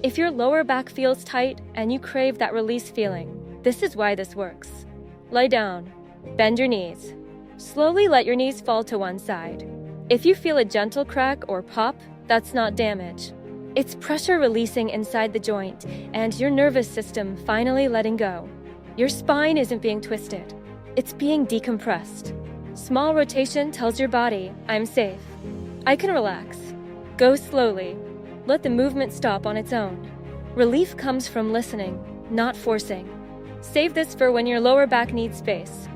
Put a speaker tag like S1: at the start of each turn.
S1: If your lower back feels tight and you crave that release feeling, this is why this works. Lie down. Bend your knees. Slowly let your knees fall to one side. If you feel a gentle crack or pop, that's not damage. It's pressure releasing inside the joint and your nervous system finally letting go. Your spine isn't being twisted. It's being decompressed. Small rotation tells your body, I'm safe. I can relax. Go slowly. Let the movement stop on its own. Relief comes from listening, not forcing. Save this for when your lower back needs space.